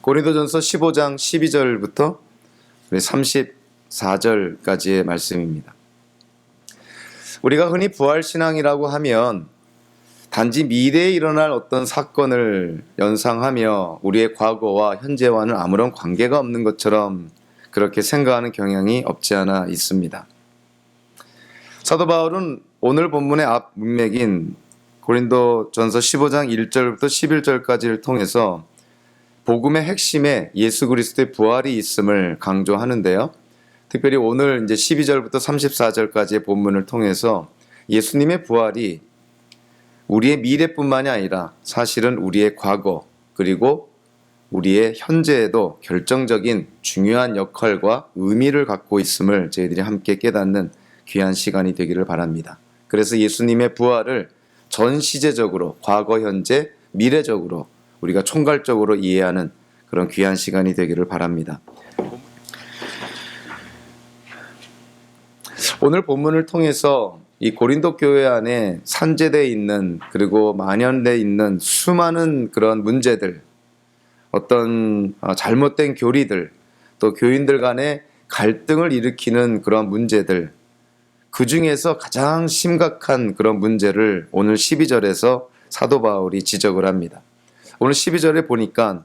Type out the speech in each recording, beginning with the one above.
고린도전서 15장 12절부터 34절까지의 말씀입니다. 우리가 흔히 부활신앙이라고 하면 단지 미래에 일어날 어떤 사건을 연상하며 우리의 과거와 현재와는 아무런 관계가 없는 것처럼 그렇게 생각하는 경향이 없지 않아 있습니다. 사도 바울은 오늘 본문의 앞 문맥인 고린도전서 15장 1절부터 11절까지를 통해서 복음의 핵심에 예수 그리스도의 부활이 있음을 강조하는데요. 특별히 오늘 이제 12절부터 34절까지의 본문을 통해서 예수님의 부활이 우리의 미래뿐만이 아니라 사실은 우리의 과거 그리고 우리의 현재에도 결정적인 중요한 역할과 의미를 갖고 있음을 저희들이 함께 깨닫는 귀한 시간이 되기를 바랍니다. 그래서 예수님의 부활을 전 시제적으로 과거, 현재, 미래적으로 우리가 총괄적으로 이해하는 그런 귀한 시간이 되기를 바랍니다. 오늘 본문을 통해서 이 고린도 교회 안에 산재되어 있는 그리고 만연되어 있는 수많은 그런 문제들, 어떤 잘못된 교리들, 또 교인들 간의 갈등을 일으키는 그런 문제들, 그 중에서 가장 심각한 그런 문제를 오늘 12절에서 사도 바울이 지적을 합니다. 오늘 12절에 보니까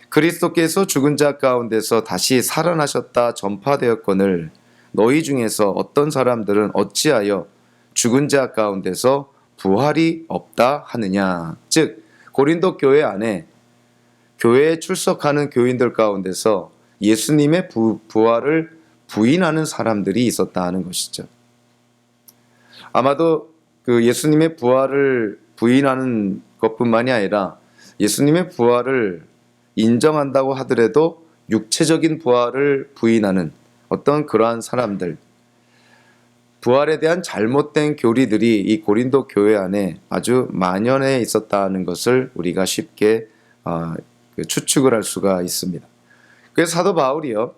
그리스도께서 죽은 자 가운데서 다시 살아나셨다 전파되었거늘 너희 중에서 어떤 사람들은 어찌하여 죽은 자 가운데서 부활이 없다 하느냐. 즉 고린도 교회 안에 교회에 출석하는 교인들 가운데서 예수님의 부활을 부인하는 사람들이 있었다 하는 것이죠. 아마도 그 예수님의 부활을 부인하는 것뿐만이 아니라 예수님의 부활을 인정한다고 하더라도 육체적인 부활을 부인하는 어떤 그러한 사람들, 부활에 대한 잘못된 교리들이 이 고린도 교회 안에 아주 만연해 있었다는 것을 우리가 쉽게 추측을 할 수가 있습니다. 그래서 사도 바울이요,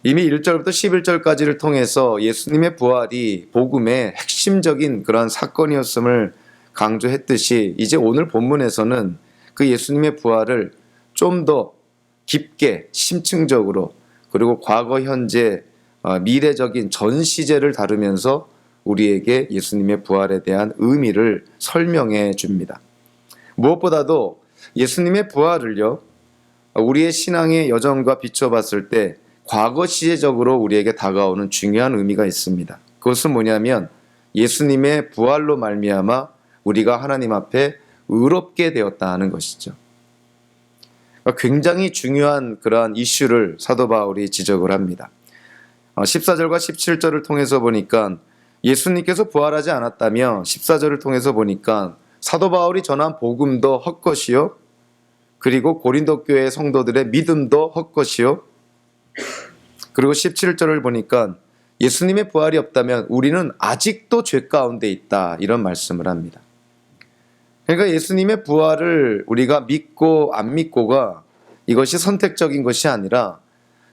이미 1절부터 11절까지를 통해서 예수님의 부활이 복음의 핵심적인 그런 사건이었음을 강조했듯이 이제 오늘 본문에서는 그 예수님의 부활을 좀 더 깊게 심층적으로 그리고 과거, 현재, 미래적인 전 시제를 다루면서 우리에게 예수님의 부활에 대한 의미를 설명해 줍니다. 무엇보다도 예수님의 부활을요, 우리의 신앙의 여정과 비춰봤을 때 과거 시제적으로 우리에게 다가오는 중요한 의미가 있습니다. 그것은 뭐냐면 예수님의 부활로 말미암아 우리가 하나님 앞에 의롭게 되었다 하는 것이죠. 굉장히 중요한 그러한 이슈를 사도 바울이 지적을 합니다. 14절과 17절을 통해서 보니까 예수님께서 부활하지 않았다며 14절을 통해서 보니까 사도 바울이 전한 복음도 헛것이요, 그리고 고린도 교회 성도들의 믿음도 헛것이요, 그리고 17절을 보니까 예수님의 부활이 없다면 우리는 아직도 죄 가운데 있다, 이런 말씀을 합니다. 그러니까 예수님의 부활을 우리가 믿고 안 믿고가 이것이 선택적인 것이 아니라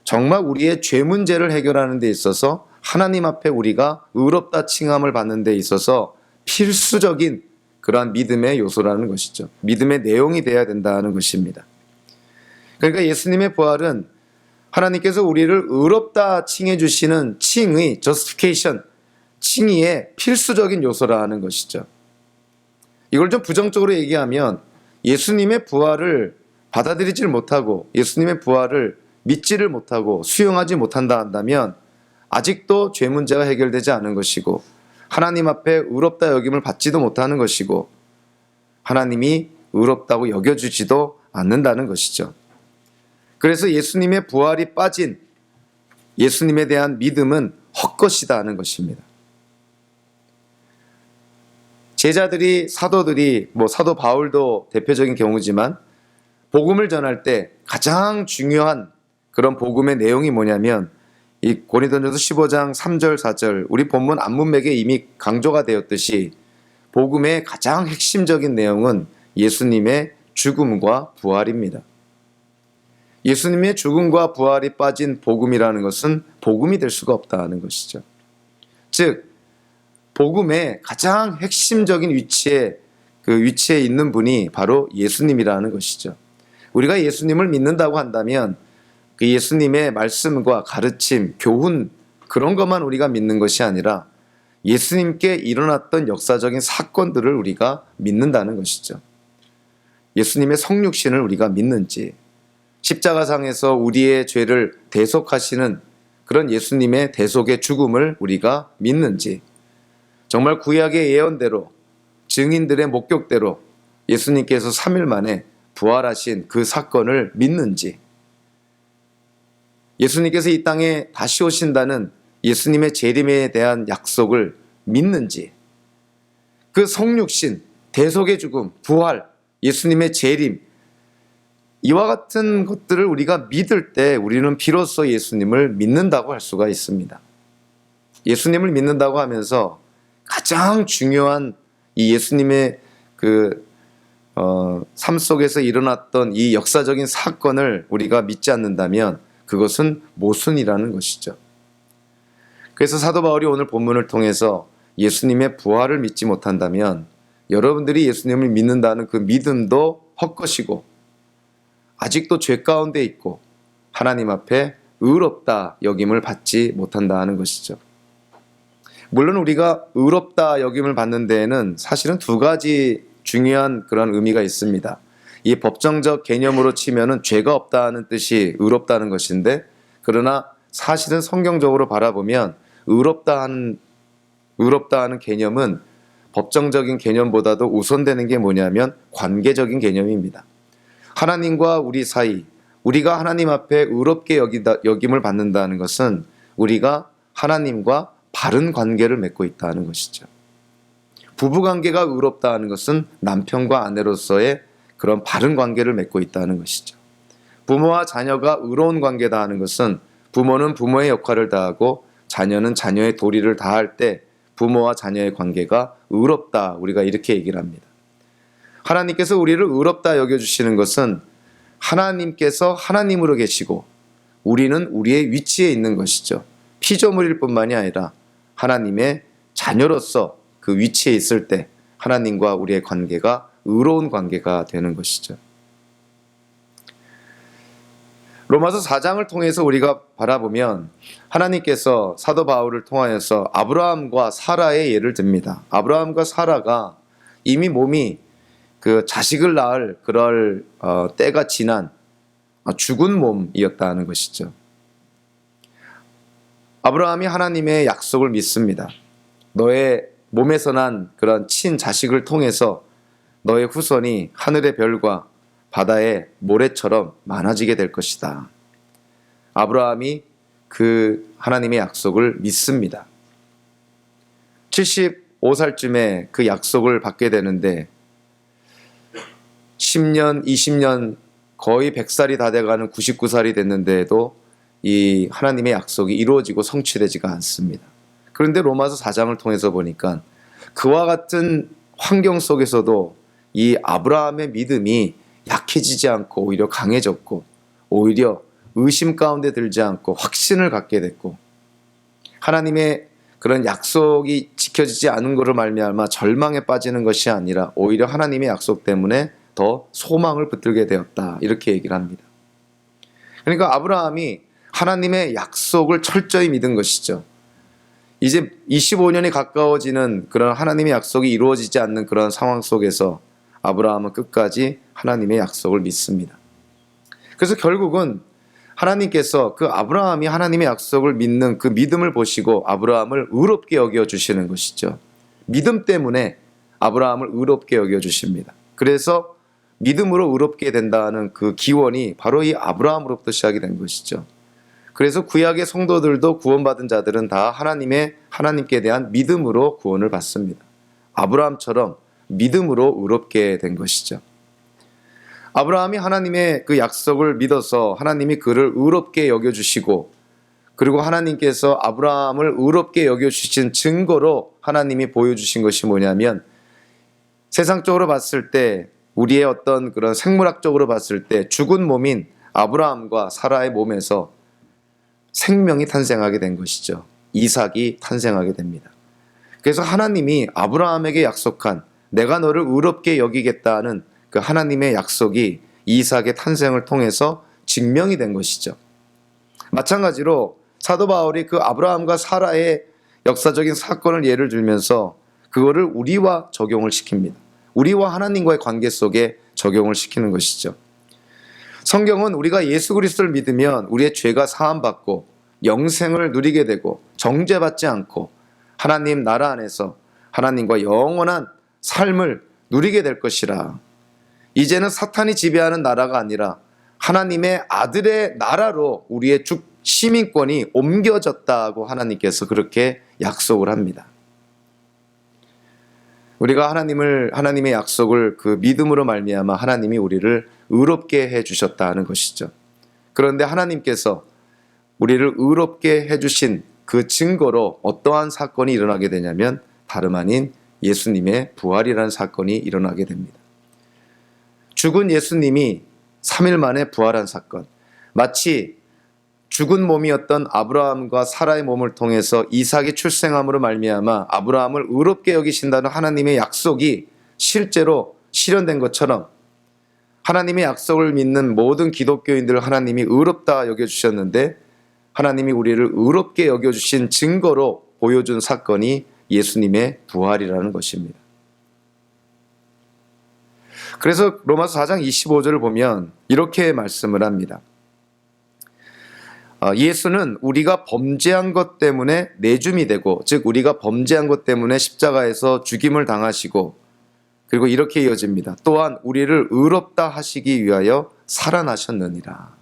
정말 우리의 죄 문제를 해결하는 데 있어서 하나님 앞에 우리가 의롭다 칭함을 받는 데 있어서 필수적인 그러한 믿음의 요소라는 것이죠. 믿음의 내용이 되어야 된다는 것입니다. 그러니까 예수님의 부활은 하나님께서 우리를 의롭다 칭해 주시는 칭의, justification, 칭의의 필수적인 요소라 하는 것이죠. 이걸 좀 부정적으로 얘기하면 예수님의 부활을 받아들이질 못하고 예수님의 부활을 믿지를 못하고 수용하지 못한다 한다면 아직도 죄 문제가 해결되지 않은 것이고 하나님 앞에 의롭다 여김을 받지도 못하는 것이고 하나님이 의롭다고 여겨주지도 않는다는 것이죠. 그래서 예수님의 부활이 빠진 예수님에 대한 믿음은 헛것이다 하는 것입니다. 제자들이, 사도들이, 사도 바울도 대표적인 경우지만 복음을 전할 때 가장 중요한 그런 복음의 내용이 뭐냐면 이 고린도전서 15장 3절 4절 우리 본문 앞문맥에 이미 강조가 되었듯이 복음의 가장 핵심적인 내용은 예수님의 죽음과 부활입니다. 예수님의 죽음과 부활이 빠진 복음이라는 것은 복음이 될 수가 없다는 것이죠. 즉 복음의 가장 핵심적인 위치에 있는 분이 바로 예수님이라는 것이죠. 우리가 예수님을 믿는다고 한다면 그 예수님의 말씀과 가르침, 교훈 그런 것만 우리가 믿는 것이 아니라 예수님께 일어났던 역사적인 사건들을 우리가 믿는다는 것이죠. 예수님의 성육신을 우리가 믿는지, 십자가상에서 우리의 죄를 대속하시는 그런 예수님의 대속의 죽음을 우리가 믿는지, 정말 구약의 예언대로 증인들의 목격대로 예수님께서 3일 만에 부활하신 그 사건을 믿는지, 예수님께서 이 땅에 다시 오신다는 예수님의 재림에 대한 약속을 믿는지, 그 성육신, 대속의 죽음, 부활, 예수님의 재림, 이와 같은 것들을 우리가 믿을 때 우리는 비로소 예수님을 믿는다고 할 수가 있습니다. 예수님을 믿는다고 하면서 가장 중요한 이 예수님의 삶 속에서 일어났던 이 역사적인 사건을 우리가 믿지 않는다면 그것은 모순이라는 것이죠. 그래서 사도 바울이 오늘 본문을 통해서 예수님의 부활을 믿지 못한다면 여러분들이 예수님을 믿는다는 그 믿음도 헛것이고 아직도 죄 가운데 있고 하나님 앞에 의롭다 여김을 받지 못한다는 것이죠. 물론 우리가 의롭다 여김을 받는 데에는 사실은 두 가지 중요한 그런 의미가 있습니다. 이 법정적 개념으로 치면은 죄가 없다는 뜻이 의롭다는 것인데, 그러나 사실은 성경적으로 바라보면 의롭다 하는 개념은 법정적인 개념보다도 우선되는 게 뭐냐면 관계적인 개념입니다. 하나님과 우리 사이, 우리가 하나님 앞에 의롭게 여김을 받는다는 것은 우리가 하나님과 바른 관계를 맺고 있다는 것이죠. 부부관계가 의롭다는 것은 남편과 아내로서의 그런 바른 관계를 맺고 있다는 것이죠. 부모와 자녀가 의로운 관계다 하는 것은 부모는 부모의 역할을 다하고 자녀는 자녀의 도리를 다할 때 부모와 자녀의 관계가 의롭다, 우리가 이렇게 얘기를 합니다. 하나님께서 우리를 의롭다 여겨주시는 것은 하나님께서 하나님으로 계시고 우리는 우리의 위치에 있는 것이죠. 피조물일 뿐만이 아니라 하나님의 자녀로서 그 위치에 있을 때 하나님과 우리의 관계가 의로운 관계가 되는 것이죠. 로마서 4장을 통해서 우리가 바라보면 하나님께서 사도 바울을 통하여서 아브라함과 사라의 예를 듭니다. 아브라함과 사라가 이미 몸이 그 자식을 낳을 그럴 때가 지난 죽은 몸이었다는 것이죠. 아브라함이 하나님의 약속을 믿습니다. 너의 몸에서 난 그런 친자식을 통해서 너의 후손이 하늘의 별과 바다의 모래처럼 많아지게 될 것이다. 아브라함이 그 하나님의 약속을 믿습니다. 75살쯤에 그 약속을 받게 되는데 10년, 20년, 거의 100살이 다 돼가는 99살이 됐는데도 이 하나님의 약속이 이루어지고 성취되지가 않습니다. 그런데 로마서 4장을 통해서 보니까 그와 같은 환경 속에서도 이 아브라함의 믿음이 약해지지 않고 오히려 강해졌고 오히려 의심 가운데 들지 않고 확신을 갖게 됐고 하나님의 그런 약속이 지켜지지 않은 것으로 말미암아 절망에 빠지는 것이 아니라 오히려 하나님의 약속 때문에 더 소망을 붙들게 되었다, 이렇게 얘기를 합니다. 그러니까 아브라함이 하나님의 약속을 철저히 믿은 것이죠. 이제 25년이 가까워지는 그런 하나님의 약속이 이루어지지 않는 그런 상황 속에서 아브라함은 끝까지 하나님의 약속을 믿습니다. 그래서 결국은 하나님께서 그 아브라함이 하나님의 약속을 믿는 그 믿음을 보시고 아브라함을 의롭게 여겨주시는 것이죠. 믿음 때문에 아브라함을 의롭게 여겨주십니다. 그래서 믿음으로 의롭게 된다는 그 기원이 바로 이 아브라함으로부터 시작이 된 것이죠. 그래서 구약의 성도들도 구원받은 자들은 다 하나님께 대한 믿음으로 구원을 받습니다. 아브라함처럼 믿음으로 의롭게 된 것이죠. 아브라함이 하나님의 그 약속을 믿어서 하나님이 그를 의롭게 여겨주시고 그리고 하나님께서 아브라함을 의롭게 여겨주신 증거로 하나님이 보여주신 것이 뭐냐면 세상적으로 봤을 때 우리의 어떤 그런 생물학적으로 봤을 때 죽은 몸인 아브라함과 사라의 몸에서 생명이 탄생하게 된 것이죠. 이삭이 탄생하게 됩니다. 그래서 하나님이 아브라함에게 약속한 내가 너를 의롭게 여기겠다는 그 하나님의 약속이 이삭의 탄생을 통해서 증명이 된 것이죠. 마찬가지로 사도 바울이 그 아브라함과 사라의 역사적인 사건을 예를 들면서 그거를 우리와 적용을 시킵니다. 우리와 하나님과의 관계 속에 적용을 시키는 것이죠. 성경은 우리가 예수 그리스도를 믿으면 우리의 죄가 사함받고 영생을 누리게 되고 정죄받지 않고 하나님 나라 안에서 하나님과 영원한 삶을 누리게 될 것이라. 이제는 사탄이 지배하는 나라가 아니라 하나님의 아들의 나라로 우리의 시민권이 옮겨졌다고 하나님께서 그렇게 약속을 합니다. 우리가 하나님의 약속을 그 믿음으로 말미암아 하나님이 우리를 의롭게 해주셨다는 것이죠. 그런데 하나님께서 우리를 의롭게 해주신 그 증거로 어떠한 사건이 일어나게 되냐면 다름 아닌 예수님의 부활이라는 사건이 일어나게 됩니다. 죽은 예수님이 3일 만에 부활한 사건, 마치 죽은 몸이었던 아브라함과 사라의 몸을 통해서 이삭이 출생함으로 말미암아 아브라함을 의롭게 여기신다는 하나님의 약속이 실제로 실현된 것처럼 하나님의 약속을 믿는 모든 기독교인들을 하나님이 의롭다 여겨주셨는데 하나님이 우리를 의롭게 여겨주신 증거로 보여준 사건이 예수님의 부활이라는 것입니다. 그래서 로마서 4장 25절을 보면 이렇게 말씀을 합니다. 예수는 우리가 범죄한 것 때문에 내줌이 되고, 즉 우리가 범죄한 것 때문에 십자가에서 죽임을 당하시고, 그리고 이렇게 이어집니다. 또한 우리를 의롭다 하시기 위하여 살아나셨느니라.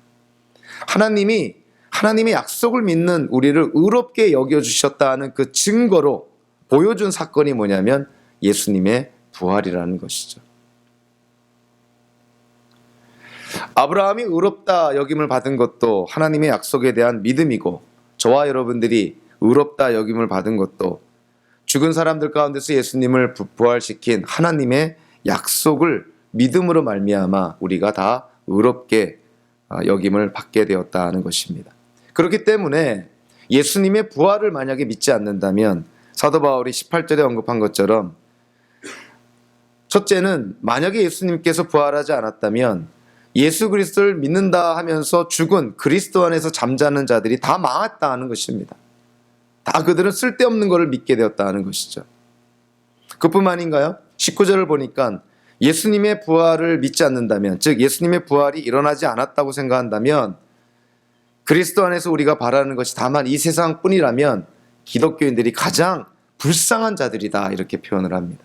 하나님의 약속을 믿는 우리를 의롭게 여겨주셨다는 그 증거로 보여준 사건이 뭐냐면 예수님의 부활이라는 것이죠. 아브라함이 의롭다 여김을 받은 것도 하나님의 약속에 대한 믿음이고, 저와 여러분들이 의롭다 여김을 받은 것도 죽은 사람들 가운데서 예수님을 부활시킨 하나님의 약속을 믿음으로 말미암아 우리가 다 의롭게 여김을 받게 되었다는 것입니다. 그렇기 때문에 예수님의 부활을 만약에 믿지 않는다면 사도 바울이 18절에 언급한 것처럼, 첫째는 만약에 예수님께서 부활하지 않았다면 예수 그리스도를 믿는다 하면서 죽은 그리스도 안에서 잠자는 자들이 다 망했다는 것입니다. 다 그들은 쓸데없는 것을 믿게 되었다는 것이죠. 그뿐만인가요? 19절을 보니까 예수님의 부활을 믿지 않는다면, 즉 예수님의 부활이 일어나지 않았다고 생각한다면 그리스도 안에서 우리가 바라는 것이 다만 이 세상뿐이라면 기독교인들이 가장 불쌍한 자들이다, 이렇게 표현을 합니다.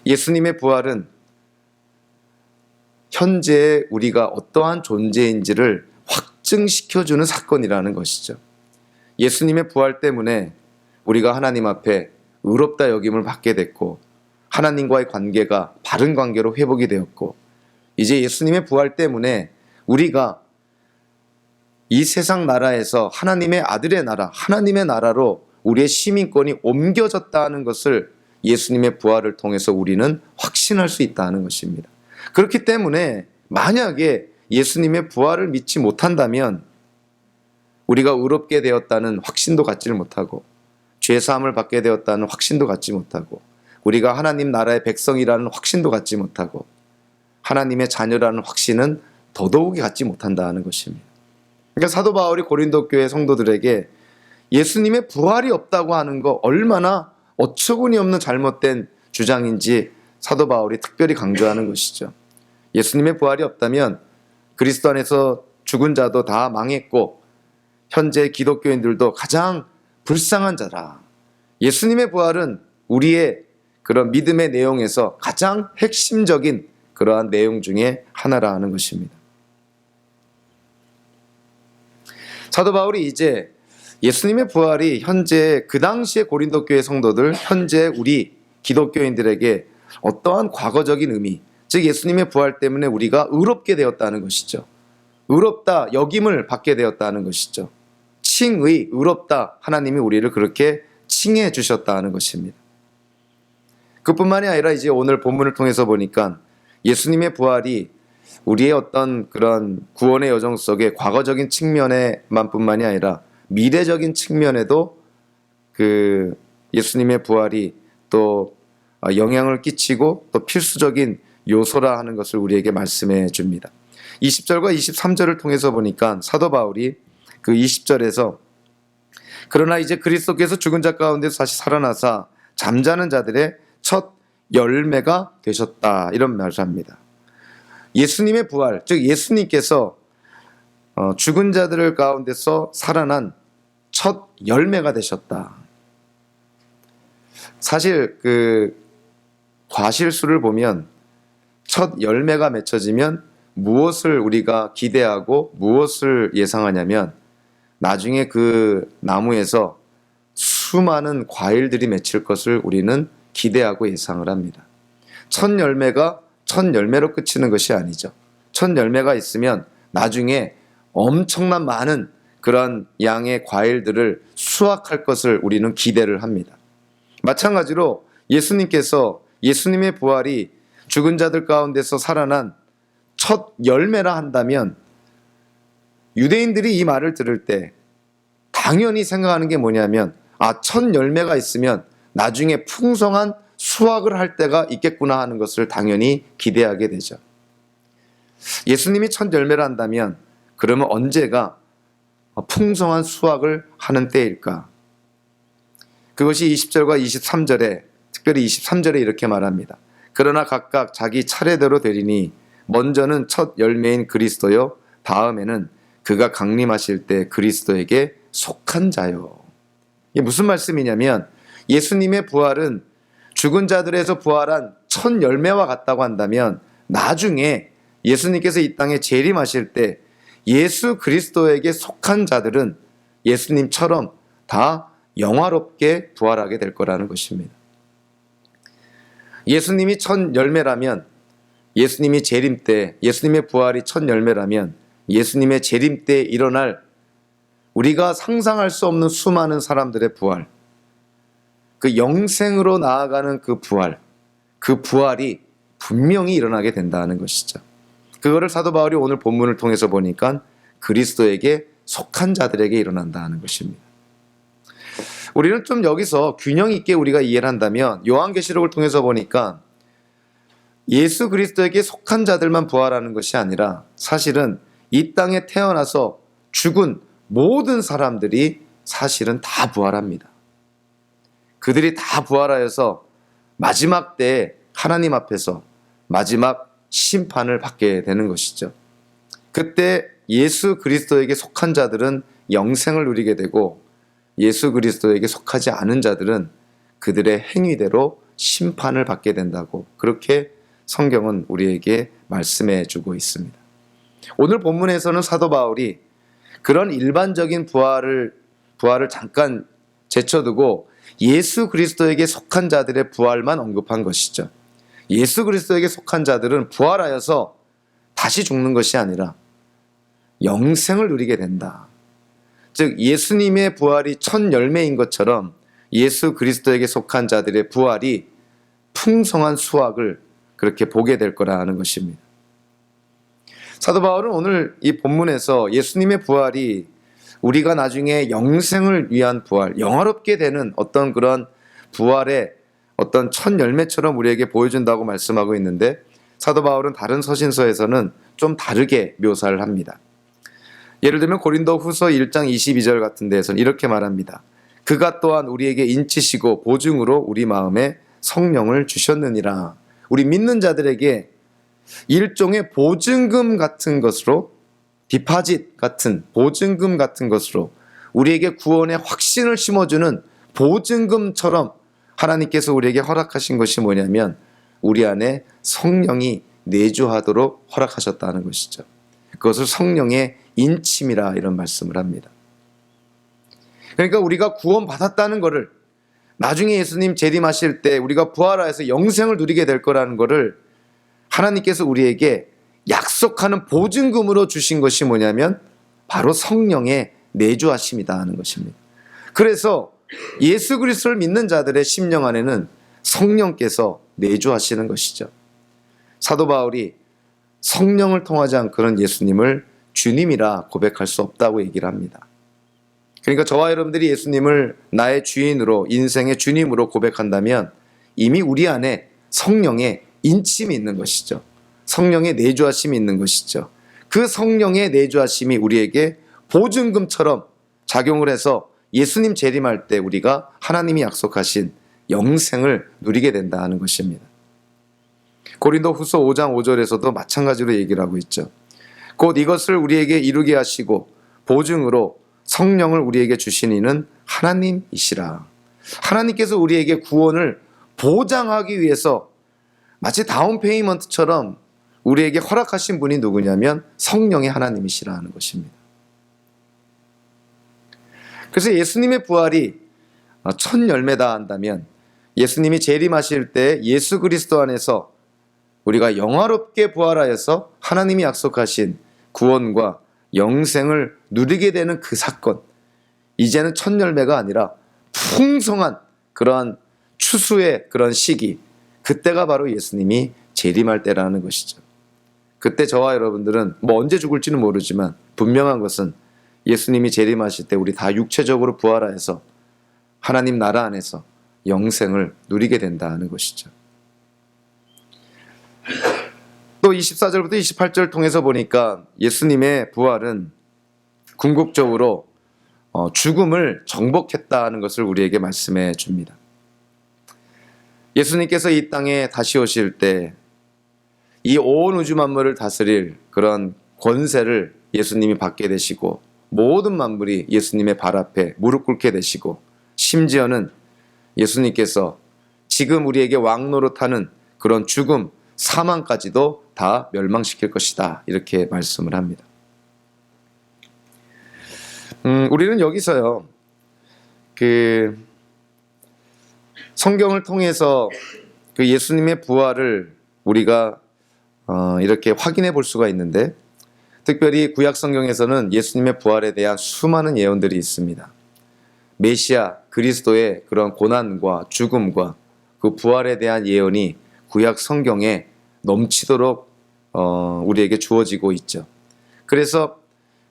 예수님의 부활은 현재 우리가 어떠한 존재인지를 확증시켜주는 사건이라는 것이죠. 예수님의 부활 때문에 우리가 하나님 앞에 의롭다 여김을 받게 됐고, 하나님과의 관계가 바른 관계로 회복이 되었고, 이제 예수님의 부활 때문에 우리가 이 세상 나라에서 하나님의 아들의 나라, 하나님의 나라로 우리의 시민권이 옮겨졌다는 것을 예수님의 부활을 통해서 우리는 확신할 수 있다는 것입니다. 그렇기 때문에 만약에 예수님의 부활을 믿지 못한다면 우리가 의롭게 되었다는 확신도 갖지를 못하고, 죄사함을 받게 되었다는 확신도 갖지 못하고, 우리가 하나님 나라의 백성이라는 확신도 갖지 못하고, 하나님의 자녀라는 확신은 더더욱이 갖지 못한다는 것입니다. 그러니까 사도 바울이 고린도 교회 성도들에게 예수님의 부활이 없다고 하는 거 얼마나 어처구니 없는 잘못된 주장인지 사도 바울이 특별히 강조하는 것이죠. 예수님의 부활이 없다면 그리스도 안에서 죽은 자도 다 망했고 현재 기독교인들도 가장 불쌍한 자라. 예수님의 부활은 우리의 그런 믿음의 내용에서 가장 핵심적인 그러한 내용 중에 하나라 하는 것입니다. 사도 바울이 이제 예수님의 부활이 현재 그 당시의 고린도 교회 성도들, 현재 우리 기독교인들에게 어떠한 과거적인 의미, 즉 예수님의 부활 때문에 우리가 의롭게 되었다는 것이죠. 의롭다 여김을 받게 되었다는 것이죠. 칭의, 의롭다, 하나님이 우리를 그렇게 칭해 주셨다는 것입니다. 그뿐만이 아니라 이제 오늘 본문을 통해서 보니까 예수님의 부활이 우리의 어떤 그런 구원의 여정 속에 과거적인 측면에만 뿐만이 아니라 미래적인 측면에도 그 예수님의 부활이 또 영향을 끼치고 또 필수적인 요소라 하는 것을 우리에게 말씀해 줍니다. 20절과 23절을 통해서 보니까 사도 바울이 그 20절에서 그러나 이제 그리스도께서 죽은 자 가운데서 다시 살아나사 잠자는 자들의 첫 열매가 되셨다, 이런 말을 합니다. 예수님의 부활, 즉 예수님께서 죽은 자들 가운데서 살아난 첫 열매가 되셨다. 사실 그 과실수를 보면 첫 열매가 맺혀지면 무엇을 우리가 기대하고 무엇을 예상하냐면 나중에 그 나무에서 수많은 과일들이 맺힐 것을 우리는 기대하고 예상을 합니다. 첫 열매가 첫 열매로 그치는 것이 아니죠. 첫 열매가 있으면 나중에 엄청난 많은 그런 양의 과일들을 수확할 것을 우리는 기대를 합니다. 마찬가지로 예수님께서 예수님의 부활이 죽은 자들 가운데서 살아난 첫 열매라 한다면 유대인들이 이 말을 들을 때 당연히 생각하는 게 뭐냐면 첫 열매가 있으면 나중에 풍성한 수확을 할 때가 있겠구나 하는 것을 당연히 기대하게 되죠. 예수님이 첫 열매라 한다면 그러면 언제가 풍성한 수확을 하는 때일까? 그것이 20절과 23절에, 특별히 23절에 이렇게 말합니다. 그러나 각각 자기 차례대로 되리니 먼저는 첫 열매인 그리스도요, 다음에는 그가 강림하실 때 그리스도에게 속한 자요. 이게 무슨 말씀이냐면 예수님의 부활은 죽은 자들에서 부활한 첫 열매와 같다고 한다면 나중에 예수님께서 이 땅에 재림하실 때 예수 그리스도에게 속한 자들은 예수님처럼 다 영화롭게 부활하게 될 거라는 것입니다. 예수님이 첫 열매라면, 예수님이 재림 때, 예수님의 부활이 첫 열매라면 예수님의 재림 때 일어날 우리가 상상할 수 없는 수많은 사람들의 부활, 그 영생으로 나아가는 그 부활이 분명히 일어나게 된다는 것이죠. 그거를 사도 바울이 오늘 본문을 통해서 보니까 그리스도에게 속한 자들에게 일어난다는 것입니다. 우리는 좀 여기서 균형 있게 우리가 이해를 한다면 요한계시록을 통해서 보니까 예수 그리스도에게 속한 자들만 부활하는 것이 아니라 사실은 이 땅에 태어나서 죽은 모든 사람들이 사실은 다 부활합니다. 그들이 다 부활하여서 마지막 때에 하나님 앞에서 마지막 심판을 받게 되는 것이죠. 그때 예수 그리스도에게 속한 자들은 영생을 누리게 되고 예수 그리스도에게 속하지 않은 자들은 그들의 행위대로 심판을 받게 된다고 그렇게 성경은 우리에게 말씀해 주고 있습니다. 오늘 본문에서는 사도 바울이 그런 일반적인 부활을 잠깐 제쳐두고 예수 그리스도에게 속한 자들의 부활만 언급한 것이죠. 예수 그리스도에게 속한 자들은 부활하여서 다시 죽는 것이 아니라 영생을 누리게 된다. 즉 예수님의 부활이 첫 열매인 것처럼 예수 그리스도에게 속한 자들의 부활이 풍성한 수확을 그렇게 보게 될 거라는 것입니다. 사도 바울은 오늘 이 본문에서 예수님의 부활이 우리가 나중에 영생을 위한 부활, 영화롭게 되는 어떤 그런 부활의 어떤 첫 열매처럼 우리에게 보여준다고 말씀하고 있는데 사도 바울은 다른 서신서에서는 좀 다르게 묘사를 합니다. 예를 들면 고린도 후서 1장 22절 같은 데에서는 이렇게 말합니다. 그가 또한 우리에게 인치시고 보증으로 우리 마음에 성령을 주셨느니라. 우리 믿는 자들에게 일종의 보증금 같은 것으로, 디파짓 같은 보증금 같은 것으로 우리에게 구원의 확신을 심어주는 보증금처럼 하나님께서 우리에게 허락하신 것이 뭐냐면 우리 안에 성령이 내주하도록 허락하셨다는 것이죠. 그것을 성령의 인침이라 이런 말씀을 합니다. 그러니까 우리가 구원받았다는 것을 나중에 예수님 재림하실 때 우리가 부활하여서 영생을 누리게 될 거라는 것을 하나님께서 우리에게 약속하는 보증금으로 주신 것이 뭐냐면 바로 성령의 내주하심이다 하는 것입니다. 그래서 예수 그리스도를 믿는 자들의 심령 안에는 성령께서 내주하시는 것이죠. 사도 바울이 성령을 통하지 않고는 예수님을 주님이라 고백할 수 없다고 얘기를 합니다. 그러니까 저와 여러분들이 예수님을 나의 주인으로, 인생의 주님으로 고백한다면 이미 우리 안에 성령의 인침이 있는 것이죠. 성령의 내주하심이 있는 것이죠. 그 성령의 내주하심이 우리에게 보증금처럼 작용을 해서 예수님 재림할 때 우리가 하나님이 약속하신 영생을 누리게 된다 하는 것입니다. 고린도후서 5장 5절에서도 마찬가지로 얘기를 하고 있죠. 곧 이것을 우리에게 이루게 하시고 보증으로 성령을 우리에게 주신 이는 하나님이시라. 하나님께서 우리에게 구원을 보장하기 위해서 마치 다운 페이먼트처럼 우리에게 허락하신 분이 누구냐면 성령의 하나님이시라 하는 것입니다. 그래서 예수님의 부활이 첫 열매다 한다면 예수님이 재림하실 때 예수 그리스도 안에서 우리가 영화롭게 부활하여서 하나님이 약속하신 구원과 영생을 누리게 되는 그 사건, 이제는 첫 열매가 아니라 풍성한 그러한 추수의 그런 시기, 그때가 바로 예수님이 재림할 때라는 것이죠. 그때 저와 여러분들은 언제 죽을지는 모르지만 분명한 것은 예수님이 재림하실 때 우리 다 육체적으로 부활하여서 하나님 나라 안에서 영생을 누리게 된다는 것이죠. 또 24절부터 28절 통해서 보니까 예수님의 부활은 궁극적으로 죽음을 정복했다는 것을 우리에게 말씀해 줍니다. 예수님께서 이 땅에 다시 오실 때 이 온 우주 만물을 다스릴 그런 권세를 예수님이 받게 되시고 모든 만물이 예수님의 발 앞에 무릎 꿇게 되시고 심지어는 예수님께서 지금 우리에게 왕노릇하는 그런 죽음, 사망까지도 다 멸망시킬 것이다 이렇게 말씀을 합니다. 우리는 여기서요 성경을 통해서 그 예수님의 부활을 우리가 이렇게 확인해 볼 수가 있는데, 특별히 구약 성경에서는 예수님의 부활에 대한 수많은 예언들이 있습니다. 메시아 그리스도의 그런 고난과 죽음과 그 부활에 대한 예언이 구약 성경에 넘치도록 우리에게 주어지고 있죠. 그래서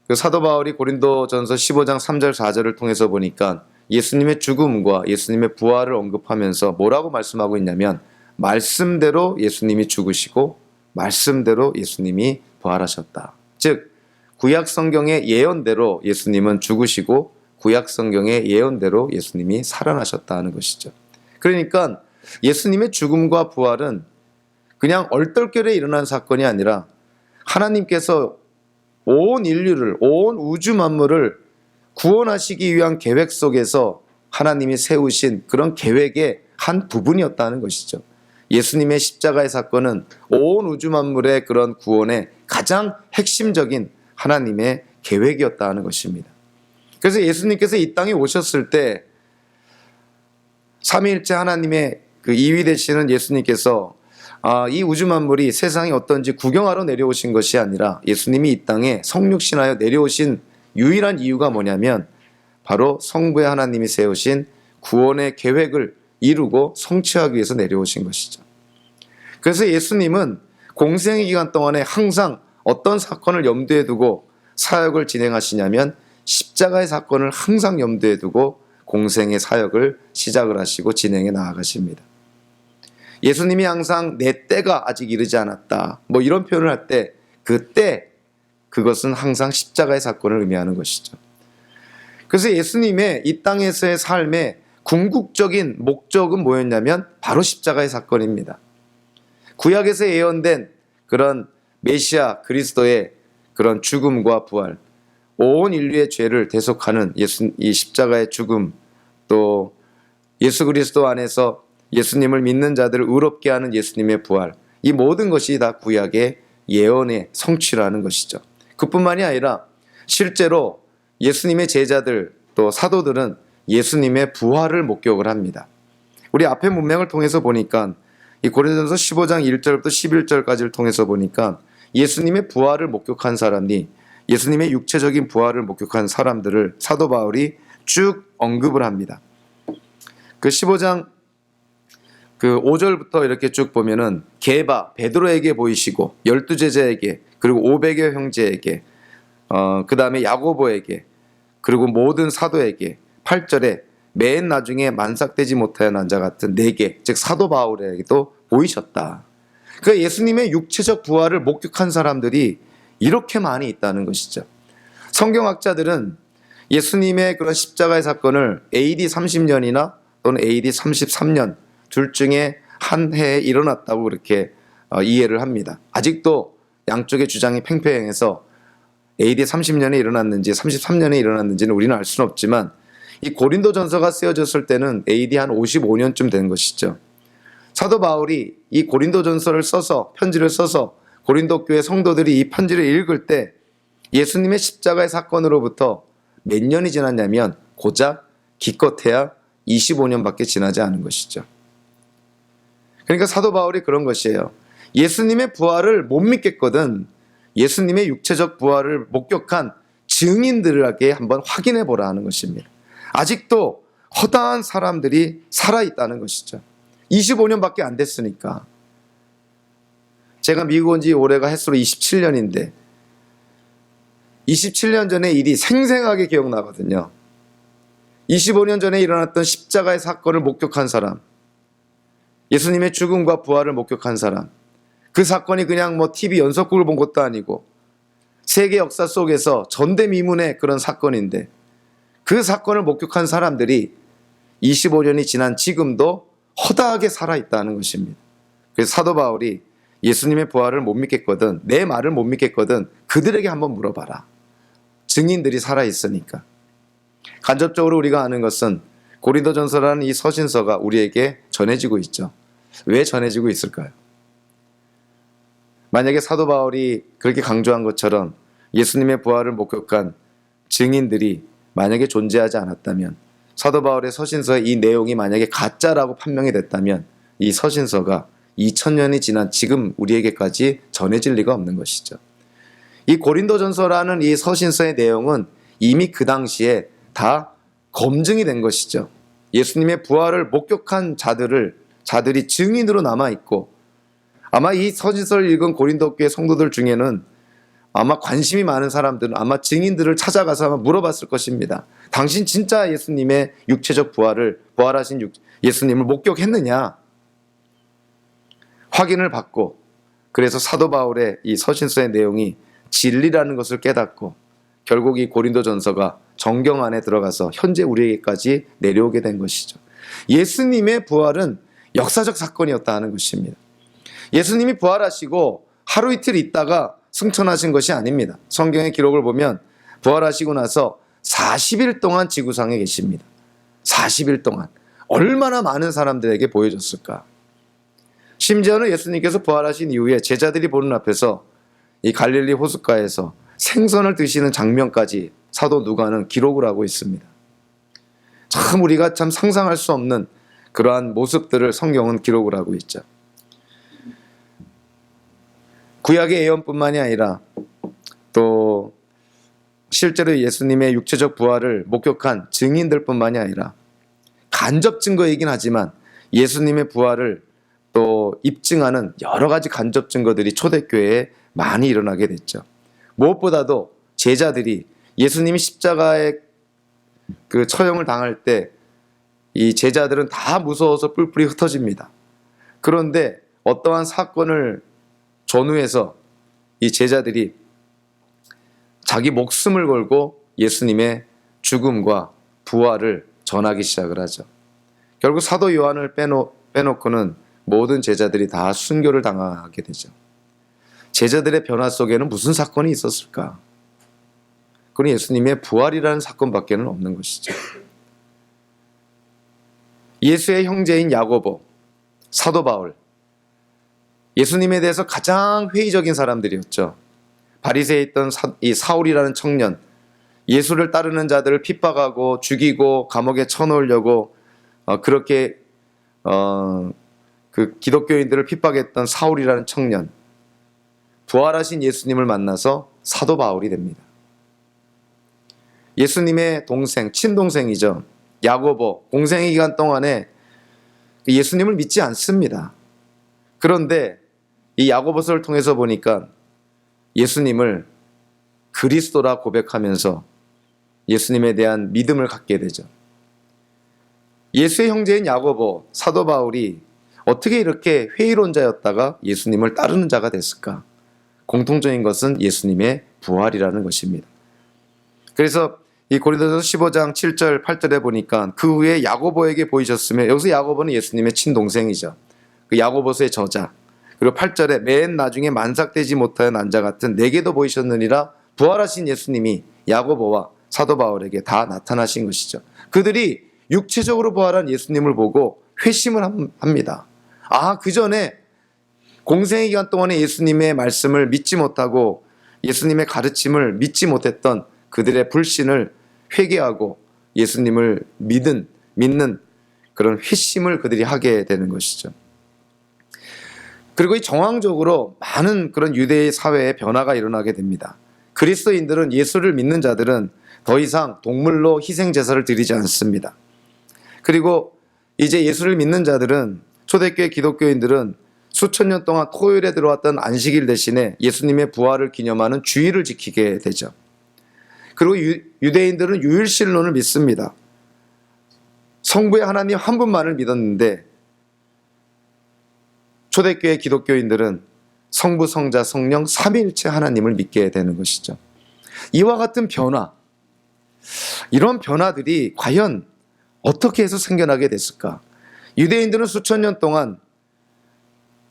그 사도 바울이 고린도전서 15장 3절 4절을 통해서 보니까 예수님의 죽음과 예수님의 부활을 언급하면서 뭐라고 말씀하고 있냐면, 말씀대로 예수님이 죽으시고 말씀대로 예수님이 부활하셨다. 즉 구약 성경의 예언대로 예수님은 죽으시고 구약 성경의 예언대로 예수님이 살아나셨다는 것이죠. 그러니까 예수님의 죽음과 부활은 그냥 얼떨결에 일어난 사건이 아니라 하나님께서 온 인류를, 온 우주 만물을 구원하시기 위한 계획 속에서 하나님이 세우신 그런 계획의 한 부분이었다는 것이죠. 예수님의 십자가의 사건은 온 우주 만물의 그런 구원의 가장 핵심적인 하나님의 계획이었다는 것입니다. 그래서 예수님께서 이 땅에 오셨을 때 삼위일체 하나님의 그 2위 되시는 예수님께서 이 우주 만물이 세상이 어떤지 구경하러 내려오신 것이 아니라 예수님이 이 땅에 성육신하여 내려오신 유일한 이유가 뭐냐면 바로 성부의 하나님이 세우신 구원의 계획을 이루고 성취하기 위해서 내려오신 것이죠. 그래서 예수님은 공생의 기간 동안에 항상 어떤 사건을 염두에 두고 사역을 진행하시냐면 십자가의 사건을 항상 염두에 두고 공생의 사역을 시작을 하시고 진행해 나아가십니다. 예수님이 항상 내 때가 아직 이르지 않았다 이런 표현을 할 때 그 때, 그것은 항상 십자가의 사건을 의미하는 것이죠. 그래서 예수님의 이 땅에서의 삶의 궁극적인 목적은 뭐였냐면 바로 십자가의 사건입니다. 구약에서 예언된 그런 메시아 그리스도의 그런 죽음과 부활, 온 인류의 죄를 대속하는 이 십자가의 죽음, 또 예수 그리스도 안에서 예수님을 믿는 자들을 의롭게 하는 예수님의 부활, 이 모든 것이 다 구약의 예언의 성취라는 것이죠. 그뿐만이 아니라 실제로 예수님의 제자들 또 사도들은 예수님의 부활을 목격을 합니다. 우리 앞의 문맥을 통해서 보니까 이 고린도전서 15장 1절부터 11절까지를 통해서 보니까 예수님의 부활을 목격한 사람이, 예수님의 육체적인 부활을 목격한 사람들을 사도 바울이 쭉 언급을 합니다. 그 15장 그 5절부터 이렇게 쭉 보면은 게바 베드로에게 보이시고 12제자에게 그리고 500여 형제에게 그 다음에 야고보에게 그리고 모든 사도에게 8절에 맨 나중에 만삭되지 못하여 난 자 같은 4개, 즉 사도 바울에게도 보이셨다. 그 예수님의 육체적 부활을 목격한 사람들이 이렇게 많이 있다는 것이죠. 성경학자들은 예수님의 그런 십자가의 사건을 AD 30년이나 또는 AD 33년 둘 중에 한 해에 일어났다고 그렇게 이해를 합니다. 아직도 양쪽의 주장이 팽팽해서 AD 30년에 일어났는지 33년에 일어났는지는 우리는 알 수는 없지만 이 고린도전서가 쓰여졌을 때는 AD 한 55년쯤 된 것이죠. 사도 바울이 이 고린도전서를 써서 편지를 써서 고린도 교회 성도들이 이 편지를 읽을 때 예수님의 십자가의 사건으로부터 몇 년이 지났냐면 고작 기껏해야 25년밖에 지나지 않은 것이죠. 그러니까 사도 바울이 그런 것이에요. 예수님의 부활을 못 믿겠거든 예수님의 육체적 부활을 목격한 증인들에게 한번 확인해 보라 하는 것입니다. 아직도 허다한 사람들이 살아있다는 것이죠. 25년밖에 안 됐으니까. 제가 미국 온 지 올해가 햇수로 27년인데 27년 전의 일이 생생하게 기억나거든요. 25년 전에 일어났던 십자가의 사건을 목격한 사람, 예수님의 죽음과 부활을 목격한 사람, 그 사건이 그냥 뭐 TV 연속극을 본 것도 아니고 세계 역사 속에서 전대미문의 그런 사건인데 그 사건을 목격한 사람들이 25년이 지난 지금도 허다하게 살아있다는 것입니다. 그래서 사도 바울이 예수님의 부활을 못 믿겠거든, 내 말을 못 믿겠거든 그들에게 한번 물어봐라. 증인들이 살아있으니까. 간접적으로 우리가 아는 것은 고린도전서라는 이 서신서가 우리에게 전해지고 있죠. 왜 전해지고 있을까요? 만약에 사도 바울이 그렇게 강조한 것처럼 예수님의 부활을 목격한 증인들이 만약에 존재하지 않았다면, 사도 바울의 서신서의 이 내용이 만약에 가짜라고 판명이 됐다면 이 서신서가 2000년이 지난 지금 우리에게까지 전해질 리가 없는 것이죠. 이 고린도전서라는 이 서신서의 내용은 이미 그 당시에 다 검증이 된 것이죠. 예수님의 부활을 목격한 자들이 증인으로 남아있고, 아마 이 서신서를 읽은 고린도 교회 성도들 중에는 아마 관심이 많은 사람들은 아마 증인들을 찾아가서 아마 물어봤을 것입니다. 당신 진짜 예수님의 육체적 부활하신 예수님을 목격했느냐? 확인을 받고, 그래서 사도 바울의 이 서신서의 내용이 진리라는 것을 깨닫고 결국 이 고린도전서가 정경 안에 들어가서 현재 우리에게까지 내려오게 된 것이죠. 예수님의 부활은 역사적 사건이었다 하는 것입니다. 예수님이 부활하시고 하루 이틀 있다가 승천하신 것이 아닙니다. 성경의 기록을 보면 부활하시고 나서 40일 동안 지구상에 계십니다. 40일 동안 얼마나 많은 사람들에게 보여줬을까. 심지어는 예수님께서 부활하신 이후에 제자들이 보는 앞에서 이 갈릴리 호숫가에서 생선을 드시는 장면까지 사도 누가는 기록을 하고 있습니다. 참 우리가 참 상상할 수 없는 그러한 모습들을 성경은 기록을 하고 있죠. 구약의 예언뿐만이 아니라 또 실제로 예수님의 육체적 부활을 목격한 증인들뿐만이 아니라 간접 증거이긴 하지만 예수님의 부활을 또 입증하는 여러 가지 간접 증거들이 초대교회에 많이 일어나게 됐죠. 무엇보다도 제자들이 예수님이 십자가에 그 처형을 당할 때 이 제자들은 다 무서워서 뿔뿔이 흩어집니다. 그런데 어떠한 사건을 전후해서 이 제자들이 자기 목숨을 걸고 예수님의 죽음과 부활을 전하기 시작을 하죠. 결국 사도 요한을 빼놓고는 모든 제자들이 다 순교를 당하게 되죠. 제자들의 변화 속에는 무슨 사건이 있었을까? 그건 예수님의 부활이라는 사건밖에는 없는 것이죠. 예수의 형제인 야고보, 사도 바울, 예수님에 대해서 가장 회의적인 사람들이었죠. 바리새에 있던 이 사울이라는 청년, 예수를 따르는 자들을 핍박하고 죽이고 감옥에 쳐놓으려고 그렇게 그 기독교인들을 핍박했던 사울이라는 청년, 부활하신 예수님을 만나서 사도 바울이 됩니다. 예수님의 동생, 친동생이죠. 야고보, 공생의 기간 동안에 예수님을 믿지 않습니다. 그런데 이 야고보서를 통해서 보니까 예수님을 그리스도라 고백하면서 예수님에 대한 믿음을 갖게 되죠. 예수의 형제인 야고보, 사도 바울이 어떻게 이렇게 회의론자였다가 예수님을 따르는 자가 됐을까? 공통적인 것은 예수님의 부활이라는 것입니다. 그래서 이 고린도서 15장 7절 8절에 보니까 그 후에 야고보에게 보이셨으며, 여기서 야고보는 예수님의 친동생이죠. 그 야고보서의 저자. 그리고 8절에 맨 나중에 만삭되지 못하여 난 자 같은 내게도 보이셨느니라, 부활하신 예수님이 야고보와 사도 바울에게 다 나타나신 것이죠. 그들이 육체적으로 부활한 예수님을 보고 회심을 합니다. 그 전에 공생의 기간 동안에 예수님의 말씀을 믿지 못하고 예수님의 가르침을 믿지 못했던 그들의 불신을 회개하고 예수님을 믿는 그런 회심을 그들이 하게 되는 것이죠. 그리고 이 정황적으로 많은 그런 유대의 사회에 변화가 일어나게 됩니다. 그리스도인들은, 예수를 믿는 자들은 더 이상 동물로 희생 제사를 드리지 않습니다. 그리고 이제 예수를 믿는 자들은, 초대교회 기독교인들은 수천 년 동안 토요일에 들어왔던 안식일 대신에 예수님의 부활을 기념하는 주일을 지키게 되죠. 그리고 유대인들은 유일신론을 믿습니다. 성부의 하나님 한 분만을 믿었는데 초대교회 기독교인들은 성부, 성자, 성령 삼위일체 하나님을 믿게 되는 것이죠. 이와 같은 변화, 이런 변화들이 과연 어떻게 해서 생겨나게 됐을까? 유대인들은 수천 년 동안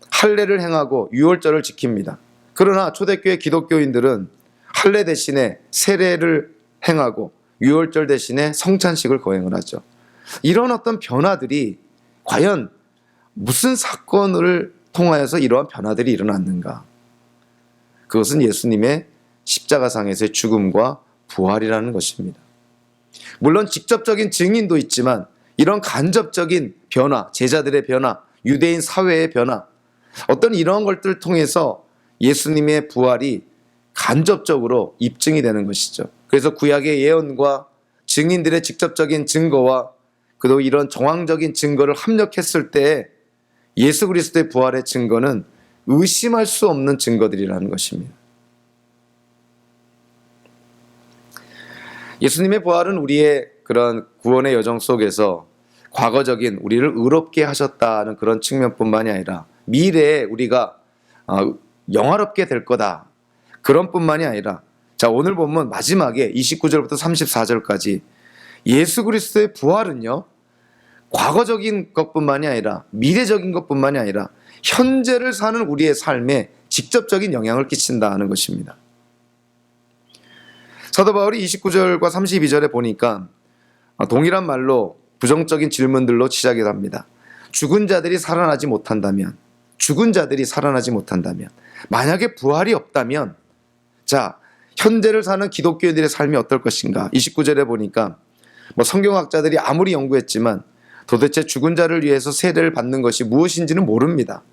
할례를 행하고 유월절을 지킵니다. 그러나 초대교회 기독교인들은 할례 대신에 세례를 행하고 유월절 대신에 성찬식을 거행을 하죠. 이런 어떤 변화들이 과연 무슨 사건을 통하여서 이러한 변화들이 일어났는가? 그것은 예수님의 십자가상에서의 죽음과 부활이라는 것입니다. 물론 직접적인 증인도 있지만 이런 간접적인 변화, 제자들의 변화, 유대인 사회의 변화, 어떤 이런 것들을 통해서 예수님의 부활이 간접적으로 입증이 되는 것이죠. 그래서 구약의 예언과 증인들의 직접적인 증거와 그리고 이런 정황적인 증거를 합력했을 때 예수 그리스도의 부활의 증거는 의심할 수 없는 증거들이라는 것입니다. 예수님의 부활은 우리의 그런 구원의 여정 속에서 과거적인 우리를 의롭게 하셨다는 그런 측면뿐만이 아니라 미래에 우리가 영화롭게 될 거다, 그런 뿐만이 아니라, 자, 오늘 본문 마지막에 29절부터 34절까지 예수 그리스도의 부활은요, 과거적인 것뿐만이 아니라 미래적인 것뿐만이 아니라 현재를 사는 우리의 삶에 직접적인 영향을 끼친다는 것입니다. 사도 바울이 29절과 32절에 보니까 동일한 말로 부정적인 질문들로 시작을 합니다. 죽은 자들이 살아나지 못한다면, 만약에 부활이 없다면, 자, 현재를 사는 기독교인들의 삶이 어떨 것인가? 29절에 보니까 성경학자들이 아무리 연구했지만 도대체 죽은 자를 위해서 세례를 받는 것이 무엇인지는 모릅니다.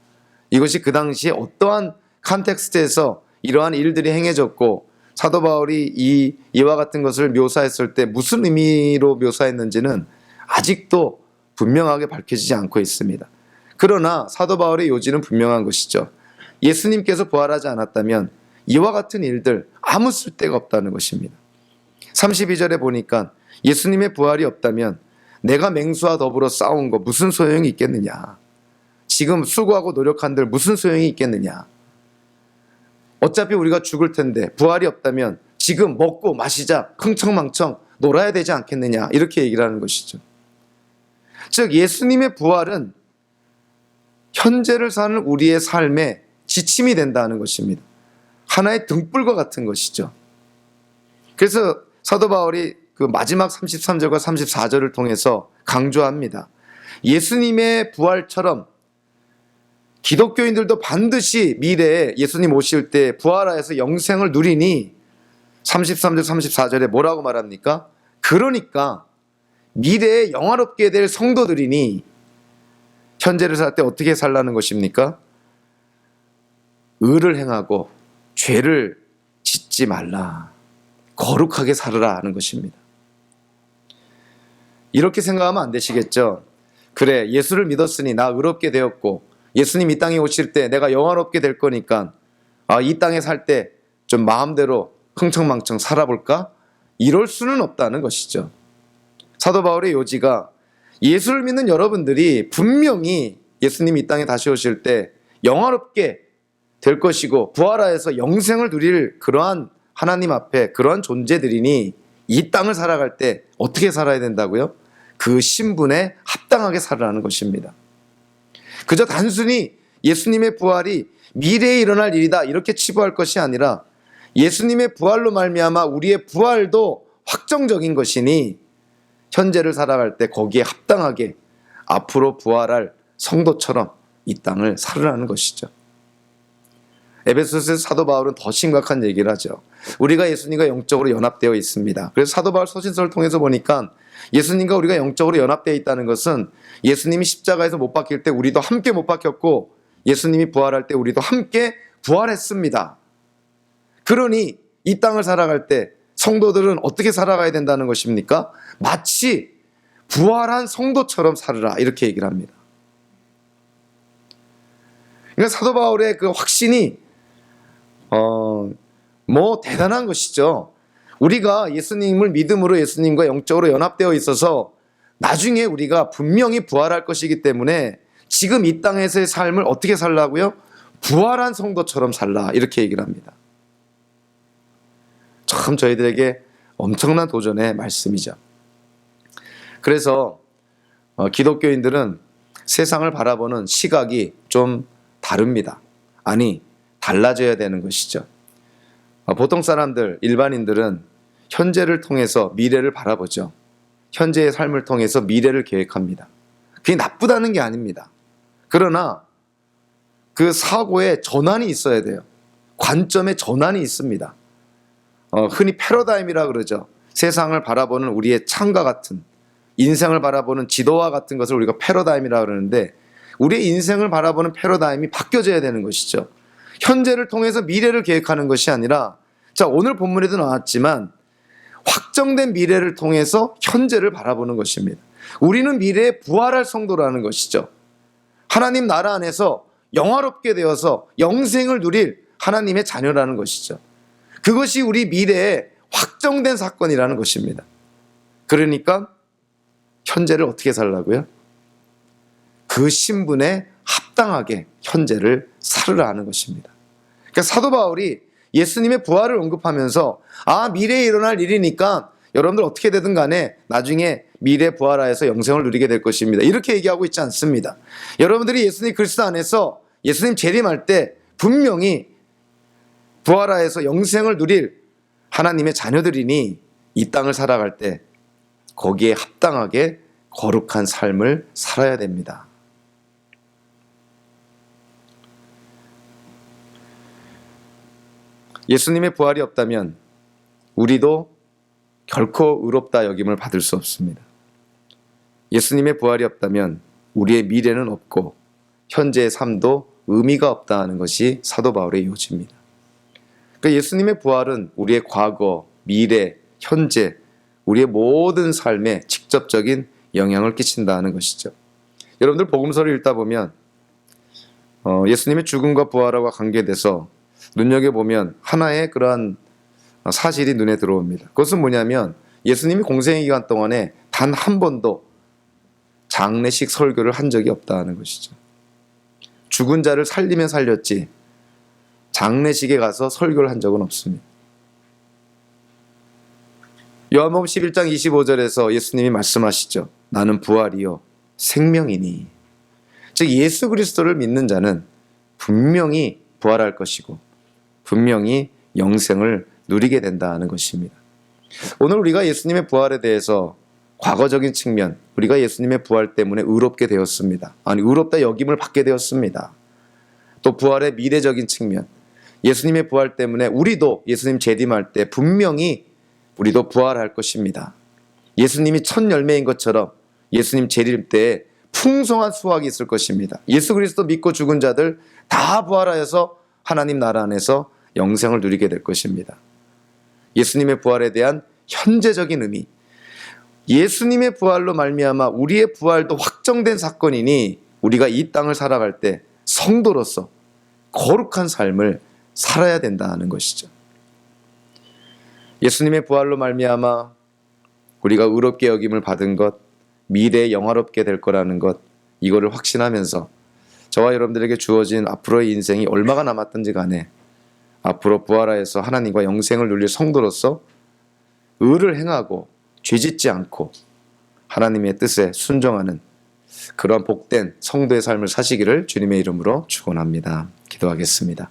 이것이 그 당시에 어떠한 컨텍스트에서 이러한 일들이 행해졌고 사도 바울이 이와 같은 것을 묘사했을 때 무슨 의미로 묘사했는지는 아직도 분명하게 밝혀지지 않고 있습니다. 그러나 사도 바울의 요지는 분명한 것이죠. 예수님께서 부활하지 않았다면 이와 같은 일들 아무 쓸데가 없다는 것입니다. 32절에 보니까 예수님의 부활이 없다면 내가 맹수와 더불어 싸운 거 무슨 소용이 있겠느냐? 지금 수고하고 노력한들 무슨 소용이 있겠느냐? 어차피 우리가 죽을 텐데 부활이 없다면 지금 먹고 마시자 흥청망청 놀아야 되지 않겠느냐? 이렇게 얘기를 하는 것이죠. 즉 예수님의 부활은 현재를 사는 우리의 삶에 지침이 된다는 것입니다. 하나의 등불과 같은 것이죠. 그래서 사도 바울이 그 마지막 33절과 34절을 통해서 강조합니다. 예수님의 부활처럼 기독교인들도 반드시 미래에 예수님 오실 때 부활하여서 영생을 누리니 33절 34절에 뭐라고 말합니까? 그러니까 미래에 영화롭게 될 성도들이니 현재를 살 때 어떻게 살라는 것입니까? 의를 행하고 죄를 짓지 말라. 거룩하게 살으라 하는 것입니다. 이렇게 생각하면 안 되시겠죠? 그래, 예수를 믿었으니 나 의롭게 되었고 예수님 이 땅에 오실 때 내가 영화롭게 될 거니까 이 땅에 살 때 좀 마음대로 흥청망청 살아볼까? 이럴 수는 없다는 것이죠. 사도 바울의 요지가 예수를 믿는 여러분들이 분명히 예수님이 이 땅에 다시 오실 때 영화롭게 될 것이고 부활하여서 영생을 누릴 그러한 하나님 앞에 그러한 존재들이니 이 땅을 살아갈 때 어떻게 살아야 된다고요? 그 신분에 합당하게 살아가는 것입니다. 그저 단순히 예수님의 부활이 미래에 일어날 일이다 이렇게 치부할 것이 아니라 예수님의 부활로 말미암아 우리의 부활도 확정적인 것이니 현재를 살아갈 때 거기에 합당하게 앞으로 부활할 성도처럼 이 땅을 살으라는 것이죠. 에베소서의 사도 바울은 더 심각한 얘기를 하죠. 우리가 예수님과 영적으로 연합되어 있습니다. 그래서 사도 바울 서신서를 통해서 보니까 예수님과 우리가 영적으로 연합되어 있다는 것은 예수님이 십자가에서 못 박힐 때 우리도 함께 못 박혔고 예수님이 부활할 때 우리도 함께 부활했습니다. 그러니 이 땅을 살아갈 때 성도들은 어떻게 살아가야 된다는 것입니까? 마치 부활한 성도처럼 살으라 이렇게 얘기를 합니다. 그러니까 사도 바울의 그 확신이 대단한 것이죠. 우리가 예수님을 믿음으로 예수님과 영적으로 연합되어 있어서 나중에 우리가 분명히 부활할 것이기 때문에 지금 이 땅에서의 삶을 어떻게 살라고요? 부활한 성도처럼 살라 이렇게 얘기를 합니다. 참 저희들에게 엄청난 도전의 말씀이죠. 그래서 기독교인들은 세상을 바라보는 시각이 좀 다릅니다. 아니, 달라져야 되는 것이죠. 보통 사람들, 일반인들은 현재를 통해서 미래를 바라보죠. 현재의 삶을 통해서 미래를 계획합니다. 그게 나쁘다는 게 아닙니다. 그러나 그 사고에 전환이 있어야 돼요. 관점의 전환이 있습니다. 흔히 패러다임이라 그러죠. 세상을 바라보는 우리의 창과 같은, 인생을 바라보는 지도와 같은 것을 우리가 패러다임이라 그러는데 우리의 인생을 바라보는 패러다임이 바뀌어져야 되는 것이죠. 현재를 통해서 미래를 계획하는 것이 아니라, 자, 오늘 본문에도 나왔지만 확정된 미래를 통해서 현재를 바라보는 것입니다. 우리는 미래에 부활할 성도라는 것이죠. 하나님 나라 안에서 영화롭게 되어서 영생을 누릴 하나님의 자녀라는 것이죠. 그것이 우리 미래에 확정된 사건이라는 것입니다. 그러니까 현재를 어떻게 살라고요? 그 신분에 합당하게 현재를 살으라 하는 것입니다. 그러니까 사도 바울이 예수님의 부활을 언급하면서 미래에 일어날 일이니까 여러분들 어떻게 되든 간에 나중에 미래 부활하여서 영생을 누리게 될 것입니다. 이렇게 얘기하고 있지 않습니다. 여러분들이 예수님 그리스도 안에서 예수님 재림할 때 분명히 부활하여서 영생을 누릴 하나님의 자녀들이니 이 땅을 살아갈 때 거기에 합당하게 거룩한 삶을 살아야 됩니다. 예수님의 부활이 없다면 우리도 결코 의롭다 여김을 받을 수 없습니다. 예수님의 부활이 없다면 우리의 미래는 없고 현재의 삶도 의미가 없다 하는 것이 사도 바울의 요지입니다. 그러니까 예수님의 부활은 우리의 과거, 미래, 현재, 우리의 모든 삶에 직접적인 영향을 끼친다 하는 것이죠. 여러분들 복음서를 읽다 보면 예수님의 죽음과 부활과 관계돼서 눈여겨보면 하나의 그러한 사실이 눈에 들어옵니다. 그것은 뭐냐면 예수님이 공생의 기간 동안에 단 한 번도 장례식 설교를 한 적이 없다는 것이죠. 죽은 자를 살리면 살렸지 장례식에 가서 설교를 한 적은 없습니다. 요한복음 11장 25절에서 예수님이 말씀하시죠. 나는 부활이요 생명이니. 즉 예수 그리스도를 믿는 자는 분명히 부활할 것이고 분명히 영생을 누리게 된다는 것입니다. 오늘 우리가 예수님의 부활에 대해서 과거적인 측면, 우리가 예수님의 부활 때문에 의롭게 되었습니다. 의롭다 여김을 받게 되었습니다. 또 부활의 미래적인 측면, 예수님의 부활 때문에 우리도 예수님 재림할 때 분명히 우리도 부활할 것입니다. 예수님이 첫 열매인 것처럼 예수님 재림 때에 풍성한 수확이 있을 것입니다. 예수 그리스도 믿고 죽은 자들 다 부활하여서 하나님 나라 안에서 영생을 누리게 될 것입니다. 예수님의 부활에 대한 현재적인 의미, 예수님의 부활로 말미암아 우리의 부활도 확정된 사건이니 우리가 이 땅을 살아갈 때 성도로서 거룩한 삶을 살아야 된다는 것이죠. 예수님의 부활로 말미암아 우리가 의롭게 여김을 받은 것, 미래에 영화롭게 될 거라는 것, 이거를 확신하면서 저와 여러분들에게 주어진 앞으로의 인생이 얼마가 남았든지 간에 앞으로 부활하여서 하나님과 영생을 누릴 성도로서 의를 행하고 죄짓지 않고 하나님의 뜻에 순종하는 그런 복된 성도의 삶을 사시기를 주님의 이름으로 축원합니다. 기도하겠습니다.